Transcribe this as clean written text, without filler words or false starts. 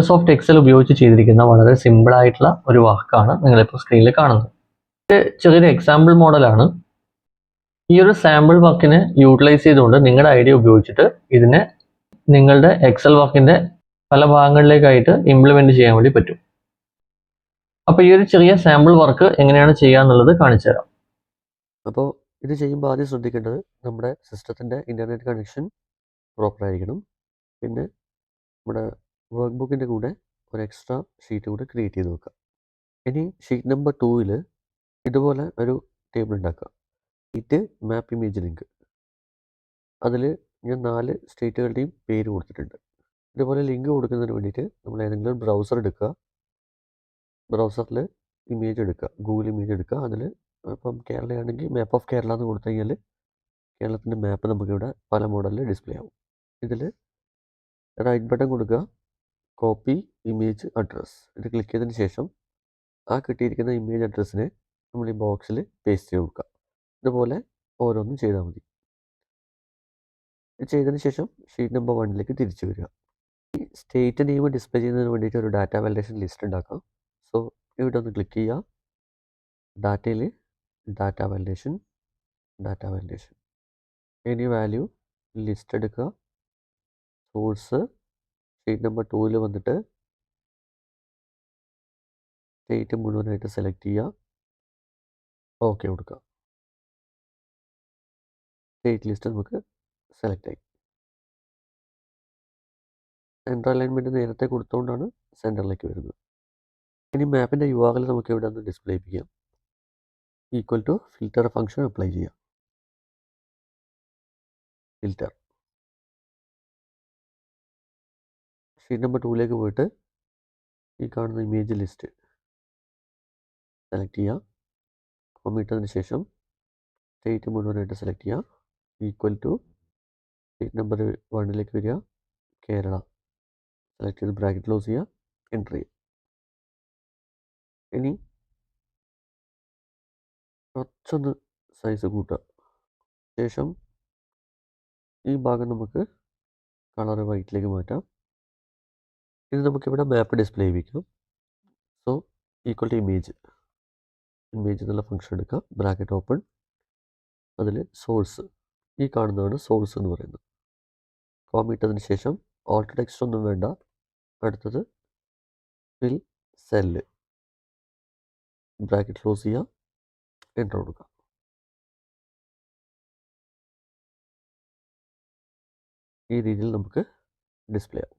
Microsoft Excel ഉപയോഗിച്ച് ചെയ്തിരിക്കുന്ന വളരെ സിമ്പിൾ ആയിട്ടുള്ള ഒരു വർക്കാണ് നിങ്ങളിപ്പോൾ സ്ക്രീനിൽ കാണുന്നത്. ഇത് ചെറിയൊരു എക്സാമ്പിൾ മോഡലാണ്. ഈ ഒരു സാമ്പിൾ വർക്കിനെ യൂട്ടിലൈസ് ചെയ്തുകൊണ്ട് നിങ്ങളുടെ ഐഡിയ ഉപയോഗിച്ചിട്ട് ഇതിനെ നിങ്ങളുടെ എക്സൽ വർക്കിന്റെ പല ഭാഗങ്ങളിലേക്കായിട്ട് ഇംപ്ലിമെന്റ് ചെയ്യാൻ വേണ്ടി പറ്റും. അപ്പോൾ ഈ ഒരു ചെറിയ സാമ്പിൾ വർക്ക് എങ്ങനെയാണ് ചെയ്യാന്നുള്ളത് കാണിച്ചു തരാം. അപ്പോൾ ഇത് ചെയ്യുമ്പോൾ ആദ്യം ശ്രദ്ധിക്കേണ്ടത് നമ്മുടെ സിസ്റ്റത്തിൻ്റെ ഇൻ്റർനെറ്റ് കണക്ഷൻ പ്രോപ്പർ ആയിരിക്കണം. പിന്നെ നമ്മുടെ വർക്ക് ബുക്കിൻ്റെ കൂടെ ഒരു എക്സ്ട്രാ ഷീറ്റ് കൂടെ ക്രിയേറ്റ് ചെയ്ത് വെക്കുക. ഇനി ഷീറ്റ് നമ്പർ 2-ൽ ഇതുപോലെ ഒരു ടേബിൾ ഉണ്ടാക്കുക. ഷീറ്റ് മാപ്പ് ഇമേജ് ലിങ്ക്. അതിൽ ഞാൻ 4 സ്റ്റേറ്റുകളുടെയും പേര് കൊടുത്തിട്ടുണ്ട്. ഇതുപോലെ ലിങ്ക് കൊടുക്കുന്നതിന് വേണ്ടിയിട്ട് നമ്മൾ ഏതെങ്കിലും ഒരു ബ്രൗസർ എടുക്കുക. ബ്രൗസറിൽ ഇമേജ് എടുക്കുക, ഗൂഗിൾ ഇമേജ് എടുക്കുക. അതിൽ ഇപ്പം കേരളയാണെങ്കിൽ മാപ്പ് ഓഫ് കേരള എന്ന് കൊടുത്തു കഴിഞ്ഞാൽ കേരളത്തിൻ്റെ മാപ്പ് നമുക്കിവിടെ പല മോഡലിൽ ഡിസ്പ്ലേ ആവും. ഇതിൽ റൈറ്റ് ബട്ടൺ കൊടുക്കുക, കോപ്പി ഇമേജ് അഡ്രസ്സ്. ഇത് ക്ലിക്ക് ചെയ്തതിന് ശേഷം ആ കിട്ടിയിരിക്കുന്ന ഇമേജ് അഡ്രസ്സിനെ നമ്മൾ ഈ ബോക്സിൽ പേസ്റ്റ് ചെയ്ത് കൊടുക്കുക. ഇതുപോലെ ഓരോന്നും ചെയ്താൽ മതി. ഇത് ചെയ്തതിന് ശേഷം ഷീറ്റ് നമ്പർ 1-ലേക്ക് തിരിച്ചു വരിക. ഈ സ്റ്റേറ്റ് നെയിം ഡിസ്പ്ലേ ചെയ്യുന്നതിന് വേണ്ടിയിട്ട് ഒരു ഡാറ്റ വാലിഡേഷൻ ലിസ്റ്റ് ഉണ്ടാക്കാം. സോ ഇവിടെ ഒന്ന് ക്ലിക്ക് ചെയ്യുക. ഡാറ്റയിൽ data validation. Any value list എടുക്കുക. സോഴ്സ് ഷീറ്റ് നമ്പർ 2-ൽ വന്നിട്ട് സ്റ്റേറ്റ് മുഴുവനായിട്ട് സെലക്ട് ചെയ്യുക. ഓക്കെ കൊടുക്കുക. സ്റ്റേറ്റ് ലിസ്റ്റ് നമുക്ക് സെലക്ട് ആയി. സെൻറ്റർ അലൈൻമെൻറ്റ് നേരത്തെ കൊടുത്തുകൊണ്ടാണ് സെൻറ്ററിലേക്ക് വരുന്നത്. ഇനി മാപ്പിൻ്റെ URL നമുക്ക് ഇവിടെ ഒന്ന് ഡിസ്പ്ലേ ചെയ്യിപ്പിക്കാം. Equal to filter function apply ചെയ്യാം. ഫിൽറ്റർ ഷീറ്റ് നമ്പർ 2-ലേക്ക് പോയിട്ട് ഈ കാണുന്ന ഇമേജ് ലിസ്റ്റ് സെലക്ട് ചെയ്യുക. കോമിട്ടതിന് ശേഷം സ്റ്റേറ്റ് മുഴുവനായിട്ട് സെലക്ട് ചെയ്യുക. ഈക്വൽ ടു ഷീറ്റ് നമ്പർ 1-ലേക്ക് വരിക, കേരള സെലക്ട് ചെയ്ത് ബ്രാക്കറ്റ് ക്ലോസ് ചെയ്യുക, എൻ്റർ ചെയ്യുക. ഇനി കുറച്ചൊന്ന് സൈസ് കൂട്ടുക. ശേഷം ഈ ഭാഗം നമുക്ക് കളർ വൈറ്റിലേക്ക് മാറ്റാം. ഇത് നമുക്കിവിടെ മാപ്പ് ഡിസ്പ്ലേ ചെയ്യിപ്പിക്കാം. സോ ഈക്വൽ ടു ഇമേജ് എന്നുള്ള ഫംഗ്ഷൻ എടുക്കുക, ബ്രാക്കറ്റ് ഓപ്പൺ. അതിൽ സോഴ്സ്, ഈ കാണുന്നതാണ് സോഴ്സ് എന്ന് പറയുന്നത്. കോമിട്ടതിന് ശേഷം ഓൾട്ട് ടെക്സ്റ്റ് ഒന്നും വേണ്ട. അടുത്തത് ഫിൽ സെല്ല്, ബ്രാക്കറ്റ് ക്ലോസ് ചെയ്യുക, എൻ്റർ കൊടുക്കുക. ഈ രീതിയിൽ നമുക്ക് ഡിസ്പ്ലേ ആവും.